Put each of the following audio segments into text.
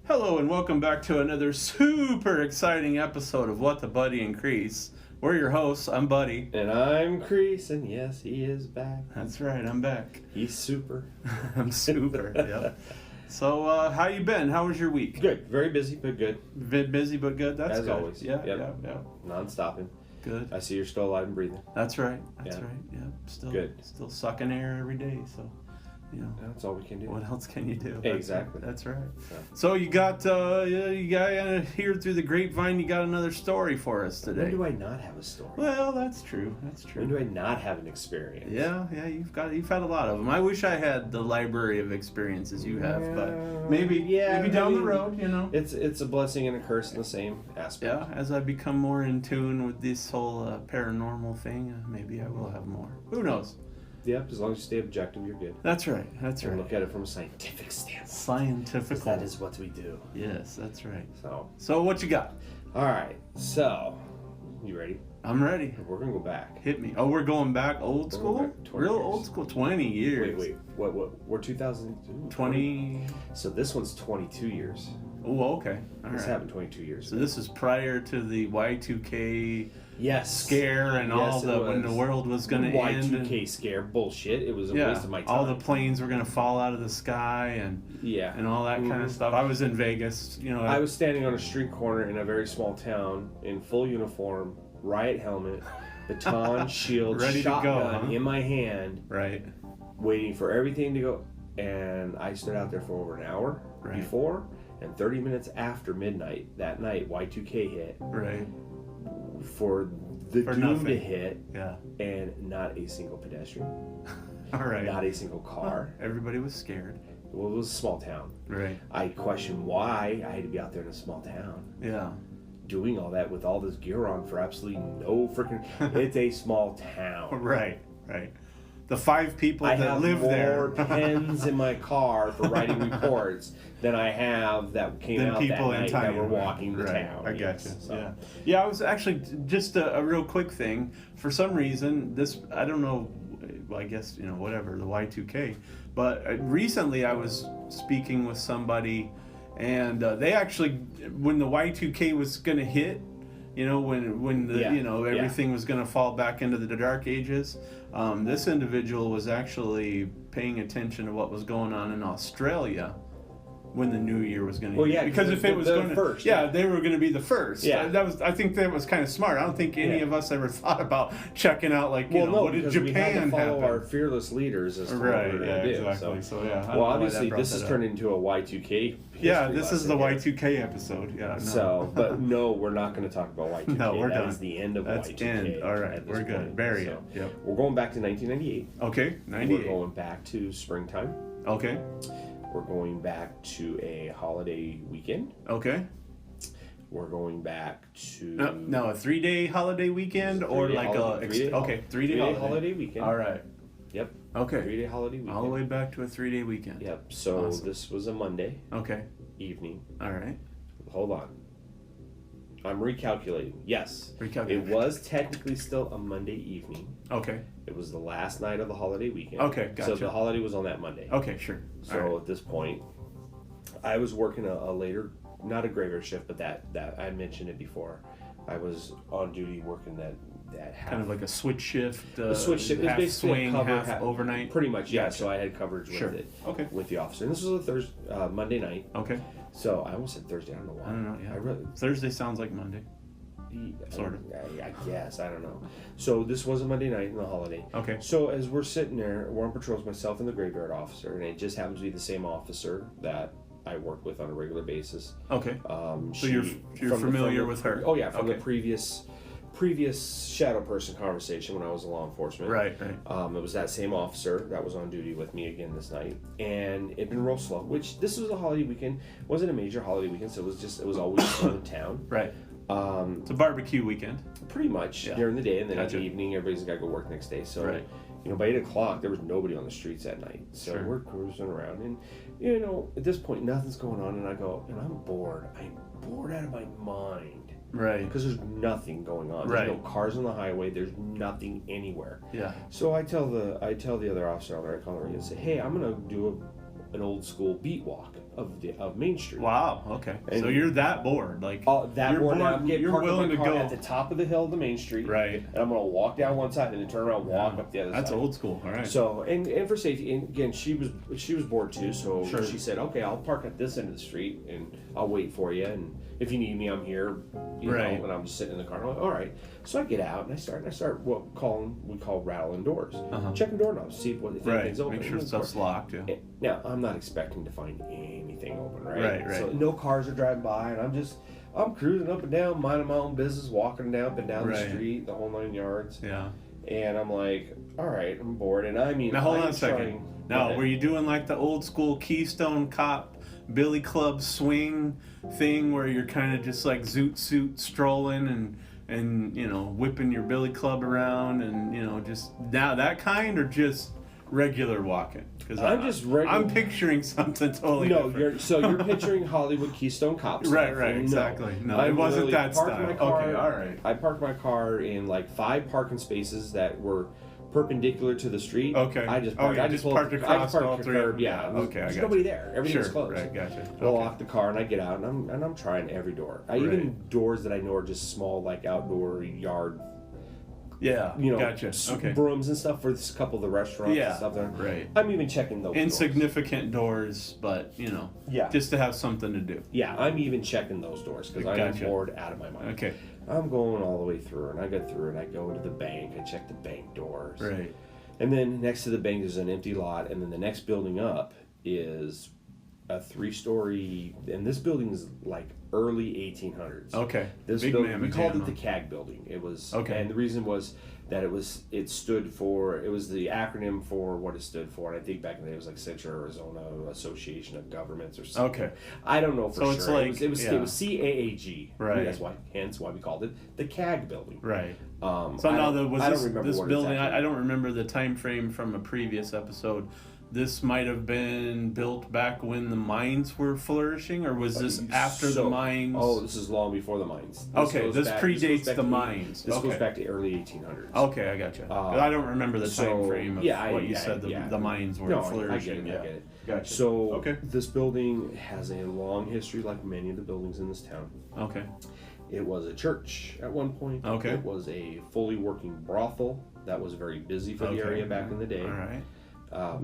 Hello and welcome back to another super exciting episode of What the Buddy and Kreese. We're your hosts. I'm Buddy. And I'm Kreese, and yes, he is back. That's right, I'm back. He's super. I'm super, yep. So, how you been? How was your week? Good. Very busy, but good. Bit busy, but good? That's As good. always. Yeah, Yep. yeah. Non-stopping. Good. I see you're still alive and breathing. That's right. Yeah. Yeah. Still Good. Still sucking air every day, so, That's all we can do. what else can you do? Exactly. That's right. So you got here through the grapevine, you got another story for us today. When do I not have a story? Well, that's true. When do I not have an experience? Yeah, you've had a lot of them. I wish I had the library of experiences you have, but maybe down the road, It's a blessing and a curse in the same aspect. Yeah, as I become more in tune with this whole paranormal thing, maybe I will have more. Who knows? Yep, as long as you stay objective, you're good. That's right. And look at it from a scientific standpoint. Scientific. That is what we do. Yes, that's right. So what you got? All right. So, you ready? I'm ready. We're gonna go back. Hit me. Oh, we're going back old school? Back 20 Real years. old school? 20 years. Wait. What? We're 2002? 20. So this one's 22 years. Oh, okay. All This right. happened 22 years So ago. this is prior to the Y2K Yes. scare and all Yes, it the when the was. world was going to end. Y2K scare bullshit. It was a waste of my time. all the planes were going to fall out of the sky and all that kind of stuff. I was in Vegas, I was standing on a street corner in a very small town in full uniform, riot helmet, baton, shield, Ready to go, shotgun huh? in my hand, right. waiting for everything to go. And I stood out there for over an hour before, and 30 minutes after midnight that night, Y2K hit. Right. For the doom nothing. to hit, Yeah. and not a single pedestrian, All right. not a single car. Everybody was scared. Well, it was a small town. Right. I questioned why I had to be out there in a small town Yeah. doing all that with all this gear on for absolutely no freaking. It's a small town. Right. The 5 people I that have live more there. pens in my car for writing reports than I have that came Than out people that in night town. that were walking the Right. town. I gotcha. Yes. So, Yeah. I was actually just a real quick thing. For some reason, I don't know. Well, I guess whatever the Y2K. But recently, I was speaking with somebody, and they actually, when the Y2K was going to hit, when the everything was going to fall back into the dark ages. This individual was actually paying attention to what was going on in Australia when the new year was going to hit. Because if it was going to first, they were going to be the first. Yeah. I think that was kind of smart. I don't think any of us ever thought about checking out what did because we had Japan to follow happen? our fearless leaders as to what Right, we were yeah, going to do. exactly. So, I don't well, know why obviously, that this brought has that turned up. into a Y2K. Yeah, this is the lesson here. Y2K episode. Yeah. No. So, but no, we're not going to talk about Y2K. No, we're That done. is the end of That's Y2K. end. All right, at this we're good. point. Bury So, it. Yep. We're going back to 1998. Okay, 98. We're going back to springtime. Okay. We're going back to a holiday weekend. Okay. We're going back to No, a 3-day holiday weekend or like a 3-day holiday weekend. All right. Yep. Okay. 3-day holiday weekend. All the way back to a 3-day weekend. Yep. So Awesome. this was a Monday Okay. evening. All right. Hold on. I'm recalculating. Yes. Recalculating. It was technically still a Monday evening. Okay. It was the last night of the holiday weekend. Okay, gotcha. So the holiday was on that Monday. Okay, sure. So All right. at this point, I was working a later, not a graveyard shift, but that I mentioned it before. I was on duty working that half. Kind of like a switch shift. The switch shift is half basically swing, cover, half overnight. Pretty much, yeah. Gotcha. So I had coverage Sure. with it. Okay. With the officer, and this was a Monday night. Okay. So I almost said Thursday. I don't know why. I don't know. Yeah. I really, Thursday sounds like Monday. Sort of. I guess I don't know. So this was a Monday night in the holiday. Okay. So as we're sitting there, we're on patrols, myself and the graveyard officer, and it just happens to be the same officer that I work with on a regular basis. Okay. So you're familiar with her? Oh yeah, from Okay. the previous shadow person conversation when I was in law enforcement. Right. It was that same officer that was on duty with me again this night, and it'd been real slow. Which this was a holiday weekend, wasn't a major holiday weekend, so it was always slow in town. Right. It's a barbecue weekend. Pretty much Yeah. during the day, and then Gotcha. in the evening, everybody's got to go work next day. So, Right. by 8 o'clock, there was nobody on the streets that night. So Sure. we're cruising around, and at this point, nothing's going on, and I go, I'm bored. I'm bored out of my mind. Right. Because there's nothing going on. There's Right. no cars on the highway. There's nothing anywhere. Yeah. So I tell the other officer on there, I call her and say, hey, I'm gonna do an old school beat walk of Main Street. Wow. Okay. And so you're that bored, like that you're board, bored, I'm getting you're parked willing my to car go at the top of the hill of the Main Street, right, and I'm gonna walk down one side and then turn around, and walk up the other That's side. old school. All right. So and for safety, and again, she was bored too, so Sure. she said, "Okay, I'll park at this end of the street and I'll wait for you, and if you need me, I'm here." Right. And I'm just sitting in the car. I'm like, all right. So I get out and I start we call rattling doors, checking doorknobs, see if anything's open. Make sure stuff's locked. Yeah. Now I'm not expecting to find anything open, Right. So no cars are driving by, and I'm cruising up and down, minding my own business, walking up and down the street, the whole 9 yards. Yeah. And I'm like, all right, I'm bored. And I mean, Now hold on a second. Now, were you doing like the old school Keystone Cop Billy Club swing thing where you're kind of just like zoot suit strolling and whipping your Billy Club around and just now that kind, or just regular walking? Because I'm picturing something totally different. You're picturing Hollywood Keystone Cops. Right, exactly. No, it wasn't that style. Okay, all right. I parked my car in like 5 parking spaces that were perpendicular to the street. Okay. I just parked across all three. Yeah. Okay, There's nobody there. Everything's sure. closed. Right, gotcha. I lock the car and I get out and I'm trying every door. Even doors that I know are just small, like outdoor yard. Yeah. Gotcha. Okay. Brooms and stuff for a couple of the restaurants and stuff there. Right. I'm even checking those insignificant doors, but just to have something to do. Yeah, I'm even checking those doors because I'm bored out of my mind. Okay. I'm going all the way through, and I go through, and I go into the bank. I check the bank doors. Right. And then next to the bank is an empty lot, and then the next building up is a 3-story, and this building is like early 1800s. Okay. This Big building, we called it huh? the CAG building. It was okay, and the reason was that it was the acronym for what it stood for, and I think back in the day it was like Central Arizona Association of Governments or something. Okay. I don't know for sure. It's like, it was CAAG. Right. That's hence why we called it the CAG building. Right. So now this building. Exactly. I don't remember the time frame from a previous episode. This might have been built back when the mines were flourishing, or was this after the mines? Oh, this is long before the mines. This predates the mines. This goes back to early 1800s. Okay, I gotcha. I don't remember the time frame of what you said the mines were flourishing. I get it. Gotcha. So this building has a long history, like many of the buildings in this town. Okay. It was a church at one point. Okay. It was a fully working brothel that was very busy for the area back in the day. All right.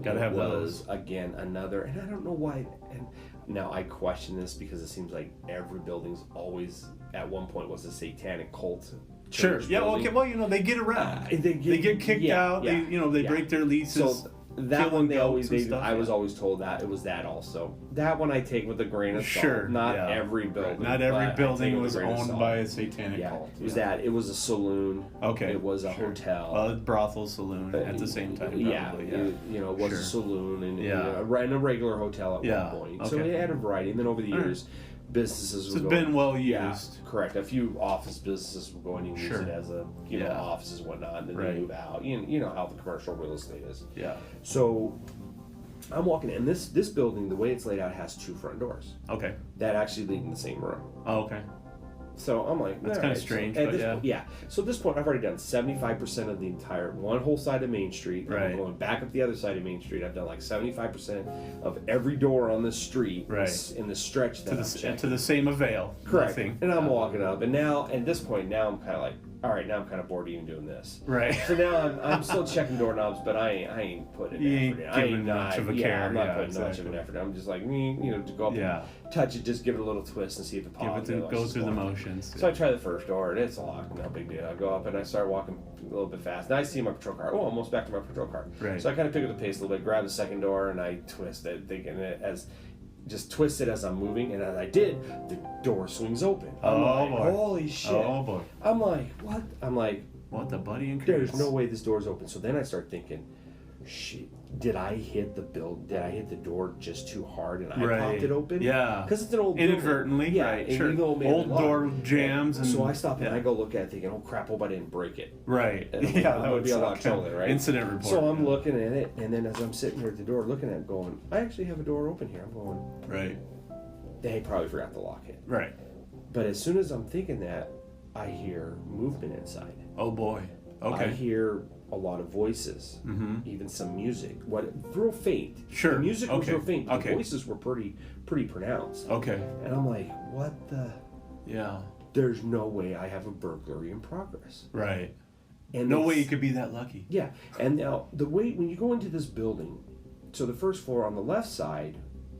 Gotta have those. Again, another, and I don't know why. And now I question this because it seems like every building's always at one point was a satanic cult. Sure. Yeah. Building. Okay. Well, they get around. They get kicked out. Yeah, they break their leases. So that one I was always told that it was that also. That one I take with a grain of salt. Sure. Not every building. Not every building was owned by a satanic cult. It was that. It was a saloon. Okay. It was a hotel. A brothel saloon at the same time. Probably. It was a saloon and a regular hotel at one point. Okay. So it had a variety, and then over the years, businesses. It's been well used. Yeah, correct. A few office businesses will go in and use it as a offices and whatnot, and then they move out. You know how the commercial real estate is. Yeah. So I'm walking in. This building, the way it's laid out, has 2 front doors. Okay. That actually lead in the same room. Oh, okay. So I'm like, that's kind of strange, so but So at this point, I've already done 75% of the entire one whole side of Main Street. Right. I'm going back up the other side of Main Street. I've done like 75% of every door on this street. Right. In the stretch that I'm checking. To the same avail. Correct. And I'm walking up, and now at this point, now I'm kind of like, all right, now I'm kind of bored even doing this. Right. So now I'm still checking doorknobs, but I ain't putting effort in. I ain't much of a care. I'm not putting much of an effort. I'm just like, to go up and touch it, just give it a little twist and see if it pops. Go through the motions. So I try the first door, and it's locked. No big deal. I go up and I start walking a little bit fast. Now I see my patrol car. Oh, almost back to my patrol car. Right. So I kind of pick up the pace a little bit, grab the second door, and I twist it, thinking it as. Just twist it as I'm moving, and as I did, the door swings open. I'm like, boy. Holy shit. Oh, boy. I'm like, what? I'm like, what the buddy and there's no way this door's open. So then I start thinking, shit, did I hit the door just too hard and I popped it open? Yeah. Because it's an old inadvertently. Yeah, right. Sure. Old door jams. And so I stop and I go look at it thinking, oh crap, hope I didn't break it. Right. That would be a lot of trouble, right? Incident report. So I'm looking at it, and then as I'm sitting here at the door looking at it going, I actually have a door open here. I'm going, right. They probably forgot to lock it. Right. But as soon as I'm thinking that, I hear movement inside. Oh boy. Okay. I hear a lot of voices, even some music. What real faint. Sure. The music was Okay. real faint. The Okay. voices were pretty pronounced. Okay. And I'm like, what the? Yeah. There's no way I have a burglary in progress. Right. And No it's- way you could be that lucky. Yeah. And now the way when you go into this building, so the first floor on the left side,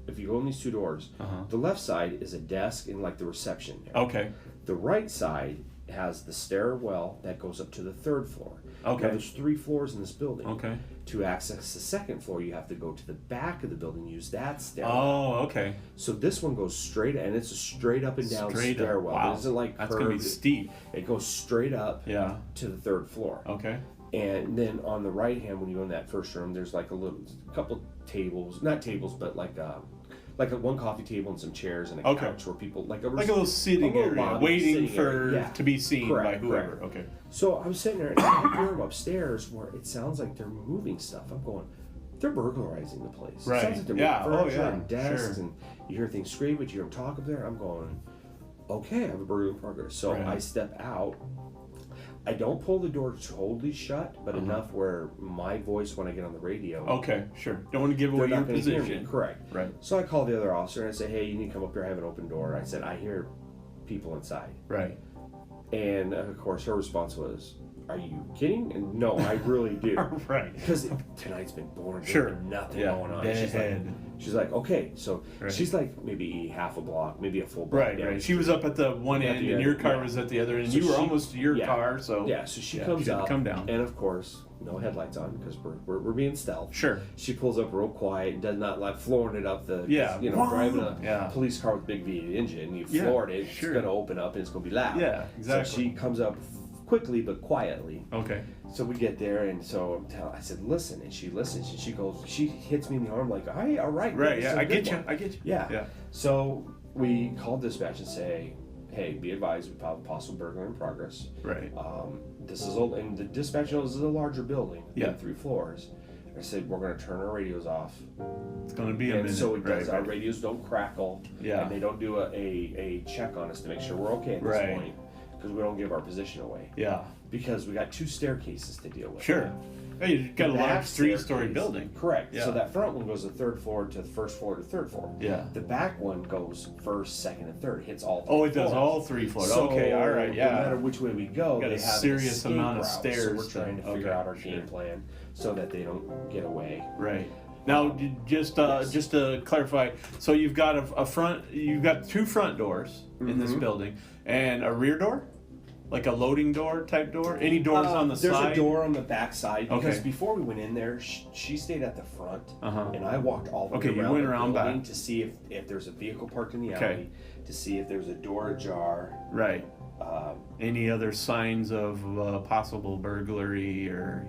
if you go in these two doors, the left side is a desk and like the reception area. Okay. The right side has the stairwell that goes up to the third floor. Okay. Now, there's 3 floors in this building. Okay. To access the second floor, you have to go to the back of the building, use that stairwell. Oh, okay. So this one goes straight, and it's a straight up and down Straight up. stairwell. Wow. It isn't like That's curved. gonna be steep. It goes straight up Yeah. to the third floor. Okay. And then on the right hand, when you go in that first room, there's like a couple tables, not tables, but like a one coffee table and some chairs and a Okay. couch where people like Like a little sitting little area, lobby waiting sitting for area. Yeah. to be seen Correct, by whoever. correct. Okay. So I'm sitting there and I hear them upstairs where it sounds like they're moving stuff. I'm going, they're burglarizing the place. Right. It sounds like they're Yeah. moving Oh, furniture yeah. and desks, Sure. and you hear things scream, but you hear them talk up there. I'm going, okay, I have a burglary in progress. So Right. I step out. I don't pull the door totally shut, but enough where my voice when I get on the radio. Okay. Sure. Don't want to give They're away your not going to hear me. position. Correct. Right. So I call the other officer and I say, hey, you need to come up here. I have an open door. I said, I hear people inside. Right. And of course, her response was, are you kidding? And no, I really do. Right. Because tonight's been boring. There's Sure. been nothing Yeah. going on. Dead. She's like, okay. So Right. she's like maybe half a block, maybe a full block. Right. down Right. the She was street. up at the one At end, the and end, your car yeah. was at the other end. So You were she- almost to your yeah. car, so Yeah, so she yeah, comes she had to up. come down. And of course, no headlights on because we're being stealth. Sure. She pulls up real quiet and does not like flooring it up the, Yeah. you know, driving a Yeah. police car with big V8 engine. You Yeah, floor it, sure. it's going to open up and it's going to be loud. Yeah, exactly. So she comes up quickly but quietly. Okay. So we get there, and so I said, listen, and she listens, and she goes, she hits me in the arm like, hey, all right. Right. this Yeah. is a I good get you. one." I get you. Yeah. Yeah. So we call dispatch and say, hey, be advised, we have a possible burglary in progress. Right. This is old, and the dispatch knows this is a larger building, Yeah. 3 floors. I said, we're going to turn our radios off. It's gonna be a And minute. so it does. Right, Our right. radios don't crackle. Yeah. And they don't do a check on us to make sure we're okay at this Right. point. Because we don't give our position away. Yeah. Because we got 2 staircases to deal with. Sure. Hey, you've got a The large back 3-story staircase- building. Correct. Yeah. So that front one goes the 3rd floor to the 1st floor to 3rd floor. Yeah. The back one goes 1st, 2nd, and 3rd. Hits all 3 Oh, it does floors. all 3 floors. So, Okay. All right. Yeah. No matter which way we go, Got a they have an serious escape amount of route. So stairs we're trying to then. figure Okay, out our sure. game plan so that they don't get away. Right. Now, just to clarify, so you've got a front, you've got 2 front doors in this building, and a rear door, like a loading door type door. Any doors on the There's side? a door on the back side because Okay. before we went in there, she stayed at the front, Uh-huh. and I walked all the Okay, way you around went the around building back. to see if there's a vehicle parked in the Okay. alley, to see if there's a door ajar. Right. Um, Any other signs of possible burglary or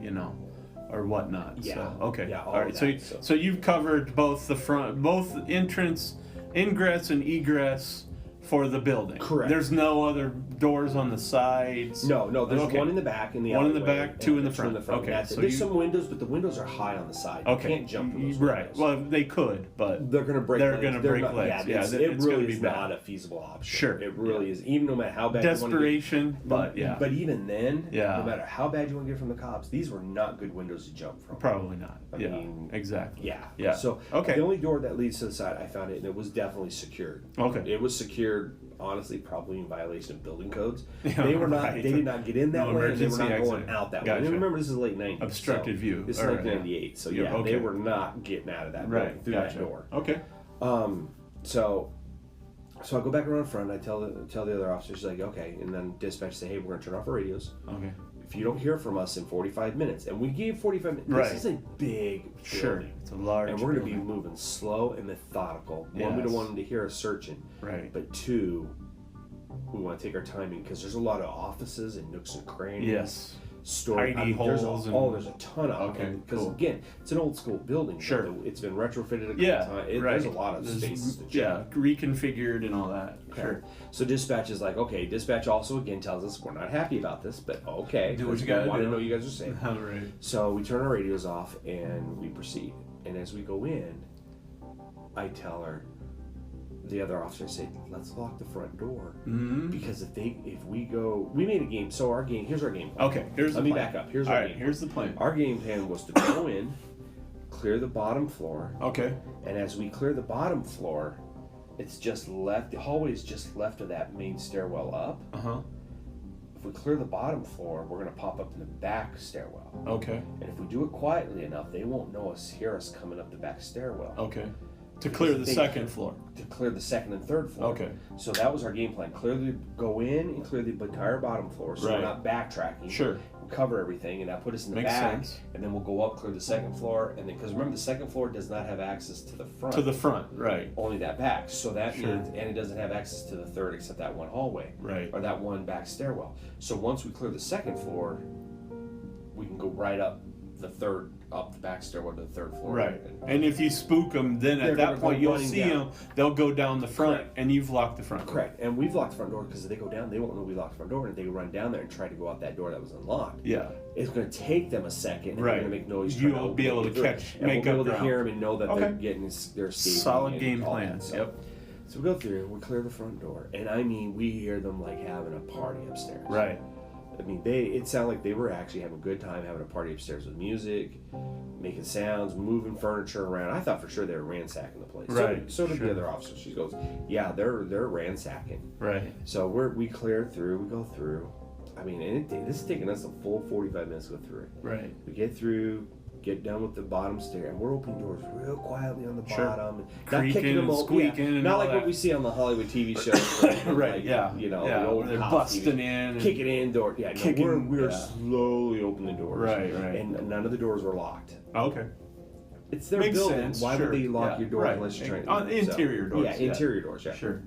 whatnot? Yeah. So, okay. Yeah, all All right. of So, that, so- so you've covered both both entrance, ingress, and egress for the building. Correct. There's no other doors on the sides. No, there's Okay. one in the back in the One in the alleyway, back, 2 in the and front. 2 in the front. Okay, That's it. so There's you- some windows, but the windows are high on the side. Okay. You can't jump from those Right. windows. Well, they could, but They're gonna break. They're legs. gonna They're break not- legs. Yeah, it's, it- it it's really gonna be is bad. not a feasible option. Sure. It really is. Even no matter how bad you want to desperation. But yeah, But even then, Yeah. no matter how bad you want to get from the cops, these were not good windows to jump from. probably not. I yeah. mean, Exactly. Yeah. Yeah. So Okay. the only door that leads to the side, I found it, and it was definitely secured. Okay. It was secured, honestly, probably in violation of building codes. Yeah, They were not. right. They did not get in that No way, and they were emergency not going exit. out that way. Gotcha. And remember, this is late '90s. Obstructed so view. This is All right, 1998. So Yeah, yeah, okay. they were not getting out of that building Right. through Gotcha. that door. Okay. So I go back around front. I tell the other officers like, okay, and then dispatch say, hey, we're gonna turn off our radios. Okay. If you don't hear from us in 45 minutes, and we gave 45 minutes, Right. this is a big Sure. building. It's a large. And we're going to be building. moving slow and methodical. One, we Yes. don't want them to hear us searching. Right. But 2, we want to take our timing because there's a lot of offices and nooks and crannies. Yes. Story. Hidey There's holes there's a ton of Okay, them. Because cool. again, it's an old school building. but Sure. It's been retrofitted a couple Yeah. times. Right. There's a lot of There's- spaces to check. Yeah. Reconfigured and all that. Okay. Sure. So dispatch is like, okay. Dispatch also again tells us we're not happy about this, but okay. Do what 'cause you gotta we want to do. know you guys are safe. All right. So we turn our radios off and we proceed. And as we go in, I tell her, the other officer said, let's lock the front door. Mm-hmm. Because if we go, we made a game. So here's our game plan. Okay, here's the plan. plan. Let me back up. Here's All our right, game here's the plan. Our game plan was to go in, clear the bottom floor. Okay. And as we clear the bottom floor, it's just left, the hallway is just left of that main stairwell up. Uh-huh. If we clear the bottom floor, we're going to pop up in the back stairwell. Okay. And if we do it quietly enough, they won't hear us coming up the back stairwell. Okay. To clear the second floor. To clear the second and third floor. Okay. So that was our game plan. Go in and clear the entire bottom floor, so Right. we're not backtracking. Sure. Cover everything, and that put us in the Makes back. sense. And then we'll go up, clear the second floor, and then because remember the second floor does not have access to the front. To the front, right. Only that back. So that Sure. means, and it doesn't have access to the third except that one hallway. Right. Or that one back stairwell. So once we clear the second floor, we can go right up the back stairwell to the third floor. Right. And if you spook them, then They're at gonna that go point you'll running see down. them. They'll go down the front, Correct. and you've locked the front door. Correct. And we've locked the front door because if they go down, they won't know we locked the front door, and if they run down there and try to go out that door that was unlocked, Yeah. it's going to take them a second, and Right. they're going to make noise. You'll trying to be able to open the door. catch- and make we'll up be able to ground. hear them and know that Okay. they're getting their escaping. Solid and game all plan. that. So, Yep. So we go through, we clear the front door, and I mean, we hear them like having a party upstairs. Right. I mean, it sounded like they were actually having a good time having a party upstairs with music, making sounds, moving furniture around. I thought for sure they were ransacking the place. Right, So did sure. the other officer. She goes, yeah, they're ransacking. Right. So we clear through, we go through. I mean, and this is taking us a full 45 minutes to go through it. Right. We get through, get done with the bottom stair, and we're opening doors real quietly on the Sure. bottom. And Creaking not kicking them and over, squeaking and not all like that. what we see on the Hollywood TV shows. Right. Like, Yeah. You know, yeah. the old Where they're cop busting TV, in. And, kicking in door. Yeah, no, Kicking, we're yeah. slowly opening the doors. Right. Right. And none of the doors were locked. Okay. It's their Makes building. sense, Why sure, would they lock yeah, your door right. unless you're trying to On interior doors, Yeah, yeah. interior doors. Yeah. Sure.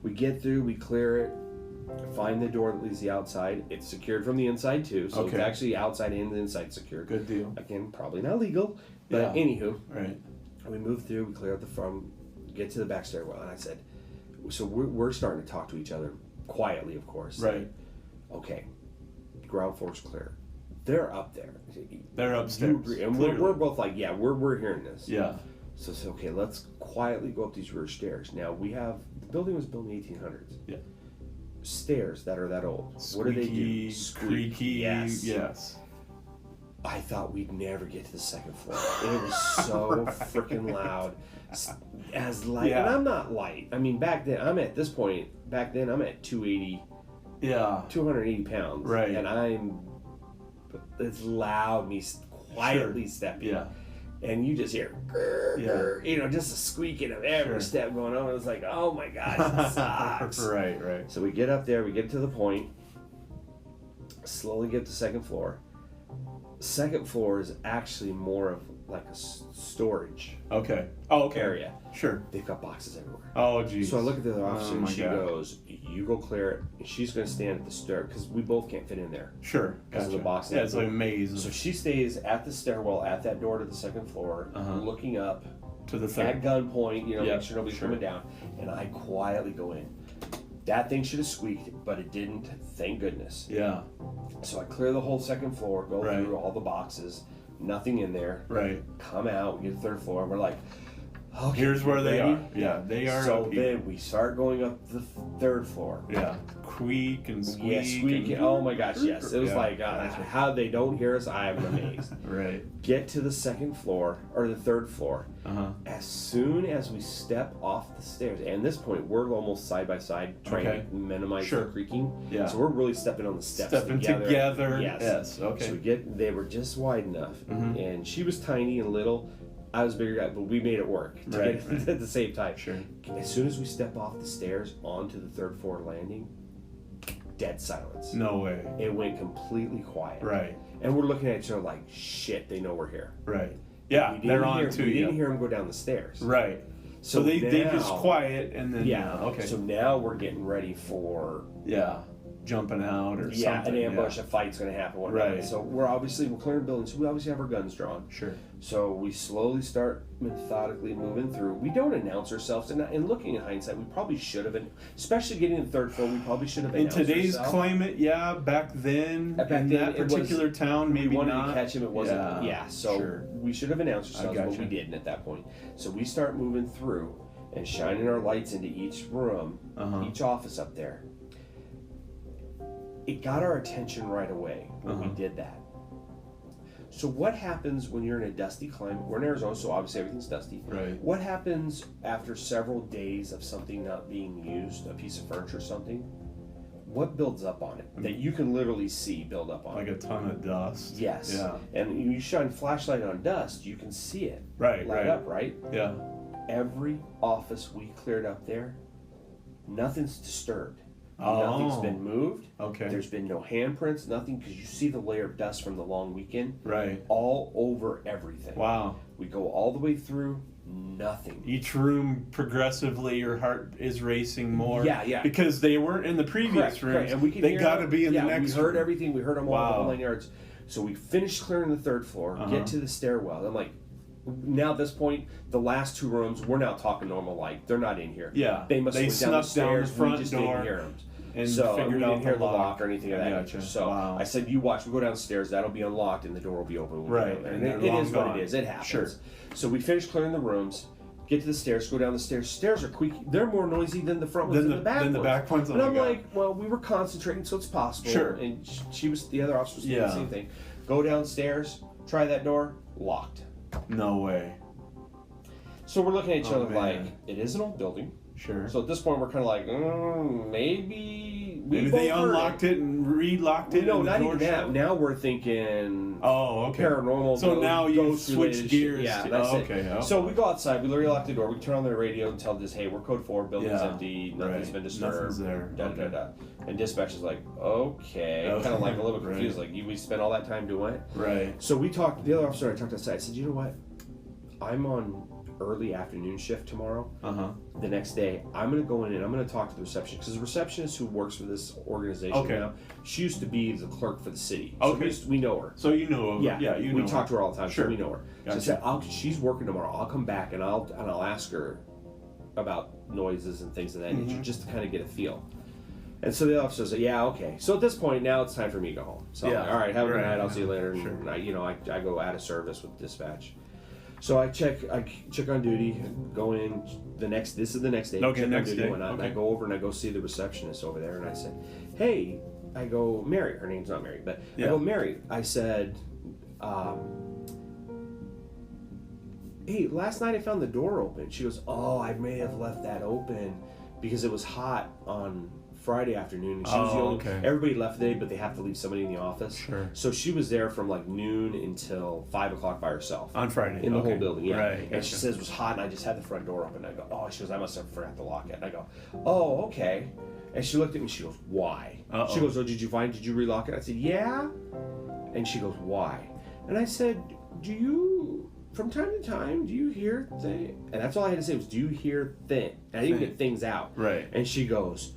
We get through, we clear it, find the door that leads the outside. It's secured from the inside too, so it's Okay. actually outside and the inside secured. Good deal. Again, probably not legal, but Yeah. anywho, Right. we move through, we clear out the front, get to the back stairwell, and I said, so we're starting to talk to each other quietly, of course. Right. Okay, ground floor's clear. They're up there. They're upstairs. You agree? And clearly. we're both like, yeah, we're hearing this. Yeah. So it's okay, let's quietly go up these rear stairs. Now the building was built in the 1800s. Yeah. Stairs that are that old. Squeaky, What do they do? Squeak. creaky. Yes. Yes. I thought we'd never get to the second floor. It was so freaking loud. As light, Yeah. and I'm not light. I mean, back then, I'm at 280, Yeah. 280 pounds. Right. And it's loud, me quietly stepping. Yeah. And you just hear, grr, Yeah. grr, you know, just a squeaking of every Sure. step going on. It was like, oh my gosh, it sucks. Right. Right. So we get up there, we get to the point, slowly get to the second floor. Second floor is actually more of like a storage Okay. Oh, okay. area. Sure. They've got boxes everywhere. Oh, geez. So I look at the other officer and my she God. goes, you go clear it. And she's going to stand at the stair because we both can't fit in there. Sure. Because of the Gotcha. boxes. Yeah, it's like a maze. So she stays at the stairwell at that door to the second floor, looking up to the at third. gunpoint, you know, Yeah, make sure nobody's sure. coming down. And I quietly go in. That thing should have squeaked, but it didn't, thank goodness. Yeah. So I clear the whole second floor, go Right. through all the boxes, nothing in there. Right. Come out, we get to the third floor, and we're like, okay, Here's where they ready? are. Yeah, they are. So up here. then we start going up the third floor. Yeah. Squeak and squeak. Yeah, squeaking. and- Oh my gosh, yes. It was Yeah, like, gotcha. how they don't hear us, I am amazed. Right. Get to the second floor, or the third floor. Uh-huh. As soon as we step off the stairs, and at this point, we're almost side by side trying Okay. to minimize Sure. the creaking. Yeah. So we're really stepping on the steps Stepping together. Yes. Okay. So they were just wide enough, Mhm. and she was tiny and little. I was a bigger guy, but we made it work to Right, get right. at the same time. Sure. As soon as we step off the stairs onto the third floor landing, dead silence. No way. It went completely quiet. Right. And we're looking at each other like, shit, they know we're here. Right. Yeah, We didn't they're on hear, to we you. didn't hear them go down the stairs. Right. So they just now- quiet and then Yeah. okay. So now we're getting ready for yeah, jumping out or something. an ambush, a fight's going to happen. Whatnot. Right. So we're clearing buildings. So we obviously have our guns drawn. Sure. So we slowly start methodically moving through. We don't announce ourselves, and looking in hindsight, we probably should have. Especially getting to the third floor, we probably should have. In announced today's ourselves. climate, yeah, back then, Back in then, that it was- particular town, maybe we wanted not. to catch him. It wasn't. Yeah. So sure. we should have announced I ourselves, but gotcha. we didn't at that point. So we start moving through, and shining our lights into each room, each office up there, it got our attention right away when we did that. So what happens when you're in a dusty climate? We're in Arizona, so obviously everything's dusty. Right. What happens after several days of something not being used, a piece of furniture or something? What builds up on it that you can literally see build up on like it? a ton of dust. Yes. Yeah. And you shine flashlight on dust, you can see it Right. light Right. up, right? Yeah. Every office we cleared up there, nothing's disturbed. Oh. Nothing's been moved. Okay. There's been no handprints, nothing, because you see the layer of dust from the long weekend Right. all over everything. Wow. We go all the way through, nothing. Each room progressively, your heart is racing more. Yeah, yeah. Because they weren't in the previous rooms. Correct. And we can they hear got to them. be in the next. We heard room. everything. We heard them all Wow. the whole 9 yards. So we finished clearing the third floor, get to the stairwell. I'm like, now at this point, the last two rooms, we're now talking normal light. They're not in here. Yeah. They must have went down the snuck down the stairs. front We just door didn't hear them. and So we figured didn't out hear the the lock or anything of that Gotcha. nature. So Wow. I said, you watch. We go downstairs. That'll be unlocked, and the door will be open. We'll Right. go there. And And they're it is long what gone. it is. It happens. Sure. So we finished clearing the rooms. Get to the stairs. Go down the stairs. Stairs are squeaky. They're more noisy than the front ones Then and the back then ones. the back ones. Oh And my I'm God. like, well, we were concentrating, so it's possible. Sure. And she was, the other officer was doing Yeah. the same thing. Go downstairs, try that door, locked. No way. So we're looking at each Oh, other man. like, it is an old building. Sure. So at this point, we're kind of like, maybe we Maybe both they heard unlocked it and relocked it. it. No, and the not door even that. shut? Now we're thinking Oh, okay. paranormal. So now you've ghost switched related gears. shit. Yeah, to- that's oh, it. okay. Oh. So we go outside. We literally lock the door. We turn on the radio and tell this, hey, we're code 4. Building's Yeah, empty. Nothing's right. been disturbed. Nothing's there. Da, Okay. da, da. And dispatch is like, okay. Okay. Kind of like a little bit Right. confused. Like, we spent all that time doing it. Right. So we talked, the other officer I talked outside. I said, you know what? I'm on early afternoon shift tomorrow. The next day, I'm going to go in and I'm going to talk to the receptionist, because the receptionist who works for this organization Okay. now, she used to be the clerk for the city. So Okay. we know her. So you know. Yeah, You we know. talk to her all the time, Sure. so we know her. Gotcha. So I said, she's working tomorrow. I'll come back and I'll ask her about noises and things of that nature, just to kind of get a feel. And so the officer said, yeah, okay. So at this point, now it's time for me to go home. So Yeah. I'm like, all right, have a good Right. night. I'll see you later. Sure. And I go out of service with dispatch. So I check on duty, go in this is the next day. Okay, check next on duty day. and whatnot, and I Okay. go over and I go see the receptionist over there, and I said, hey, I go, Mary, her name's not Mary, but Yeah. I go, Mary, I said, hey, last night I found the door open. She goes, oh, I may have left that open because it was hot on Friday afternoon. And she was the only, okay. everybody left the day, but they have to leave somebody in the office. Sure. So she was there from like noon until 5 o'clock by herself. On Friday. In the okay. whole building, yeah. Right. And she says it was hot, and I just had the front door open. I go, oh, she goes, I must have forgot to lock it. And I go, oh, okay. And she looked at me, she goes, why? Uh-oh. She goes, oh, did you relock it? I said, yeah. And she goes, why? And I said, from time to time, do you hear things? And that's all I had to say was, do you hear things? I didn't get things out. Right. And she goes,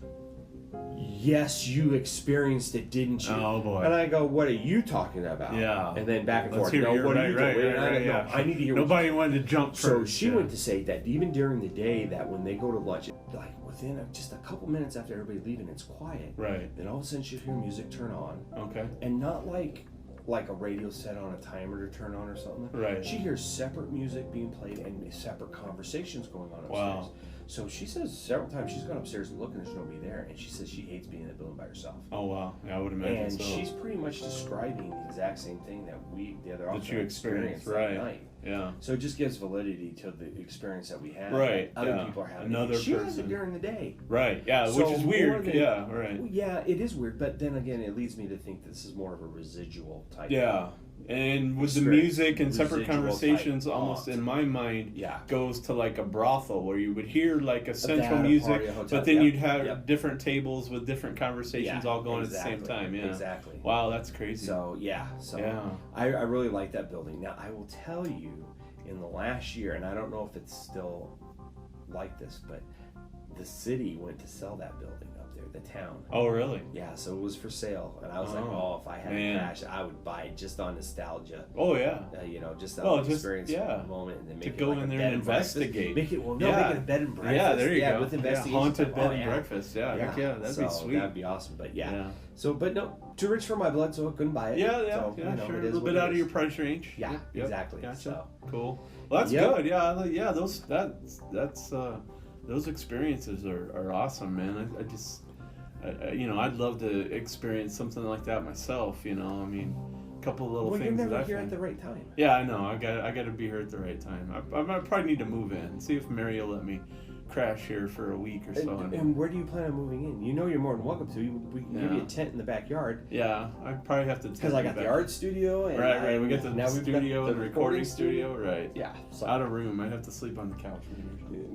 yes, you experienced it, didn't you? Oh, boy. And I go, what are you talking about? Yeah. And then back and Let's forth. hear No, your what are right, you right, doing? right, And I right, go, yeah. no, I need to hear what Nobody wanted to jump So first. she yeah. went to say that even during the day, that when they go to lunch, like within just a couple minutes after everybody leaving, it's quiet. Right. Then all of a sudden she'll hear music turn on. Okay. And not like a radio set on a timer to turn on or something. Right. She hears separate music being played and separate conversations going on upstairs. Wow. So she says several times she's gone upstairs and looked and there's nobody there, and she says she hates being in the building by herself. Oh wow. Yeah, I would imagine And so. she's pretty much describing the exact same thing that the other That officer you experienced, that right. night. Yeah. So it just gives validity to the experience that we had. Right, that other yeah. people are having. Another she has person. it during the day. Right. Yeah. So Which is more weird. than- Yeah. Right. Well, yeah, it is weird, but then again, it leads me to think this is more of a residual type. Yeah. And with the Experience. music and separate Residual conversations, type almost haunt. in my mind, Yeah. goes to like a brothel where you would hear like a central That, a music, party, a hotel. but then Yep, you'd have yep. different tables with different conversations all going exactly, at the same time. Yeah. Exactly. Wow, that's crazy. So yeah. Yeah. I really like that building. Now I will tell you, in the last year, and I don't know if it's still like this, but the city went to sell that building up there, the town. Oh, really? Yeah, so it was for sale, and I was like, Oh, if I had man. cash, I would buy it just on nostalgia. Oh, yeah. Just that Well, little just- experience yeah. for the moment, and then make To it go like in a there bed and and breakfast. investigate. Make it make Yeah. it a bed and breakfast. Yeah, there you go. With investigation. Haunted stuff. bed Oh, and yeah. breakfast. Yeah, heck yeah, that'd so be sweet. That'd be awesome. But yeah. Yeah. So, but no, too rich for my blood, so I couldn't buy it. Yeah, So, yeah, it sure. A is little what bit it out of is. your price range. Yeah, Yep. exactly. Gotcha. So. Cool. Well, that's Yep. good. Yeah, yeah. That's those experiences are awesome, man. I just, you know, I'd love to experience something like that myself. You know, I mean, a couple of little Well, things you're that never I here find. at the right time. Yeah, I know. I got to be here at the right time. I might probably need to move in. See if Mary will let me crash here for a week or so. And where do you plan on moving in? You know you're more than welcome to. We can give you a tent in the backyard. Yeah, I probably have to. Because I got the art studio. And Right. We get the now studio we've got and the recording studio. Right. Yeah. So, Out of room. I'd have to sleep on the couch.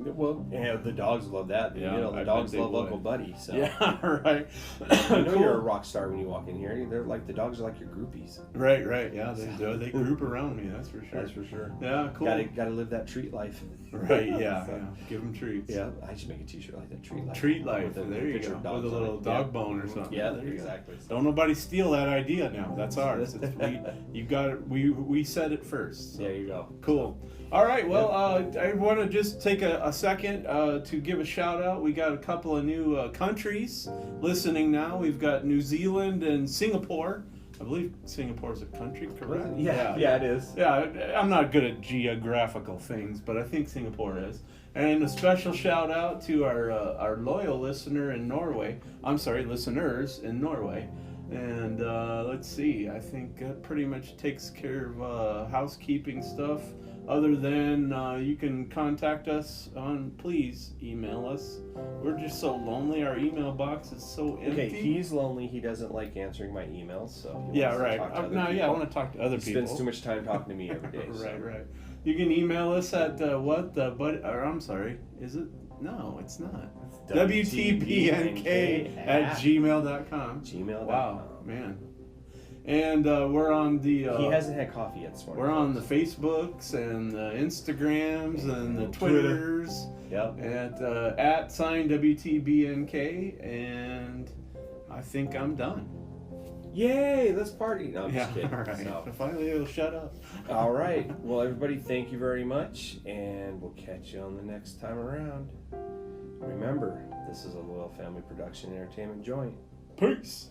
well, yeah, the dogs love that. Yeah, You know, the I dogs bet they love would. Uncle Buddy. So. Yeah, right. I know Cool. you're a rock star when you walk in here. They're like the dogs are like your groupies. Right. Yeah, they do. They group around me. That's for sure. That's for sure. Yeah, cool. Gotta live that treat life. Right. Yeah. So, Yeah. Give them treats. yeah. I should make a T-shirt like that. Treat life. Treat life. With a There you picture go. of dogs With a on little it. dog Yeah. bone or something. Yeah. There you go. Exactly. Don't nobody steal that idea now. That's ours. You got it. We said it first. So. There you go. Cool. All right. Well, I want to just take a second to give a shout out. We got a couple of new countries listening now. We've got New Zealand and Singapore. I believe Singapore is a country, correct? Yeah, it is. Yeah, I'm not good at geographical things, but I think Singapore is. And a special shout out to our loyal listener in Norway. I'm sorry, listeners in Norway. And let's see, I think that pretty much takes care of housekeeping stuff. Other than you can contact us on, please email us. We're just so lonely. Our email box is so empty. Okay, he's lonely. He doesn't like answering my emails, so he Yeah, wants to right. talk to other I people. want to talk to other He people. spends too much time talking to me every day. So. Right. You can email us at I'm sorry, is it? No, it's not. WTBNK@gmail.com. Gmail.com. Wow, man. And we're on the. He hasn't had coffee yet this morning. We're on the Facebooks and the Instagrams and the Twitters. Yep. At sign WTBNK, and I think I'm done. Yay! Let's party. No, I'm just kidding. All right. So. Finally, it'll shut up. All right. Well, everybody, thank you very much, and we'll catch you on the next time around. Remember, this is a Loyal Family Production Entertainment Joint. Peace.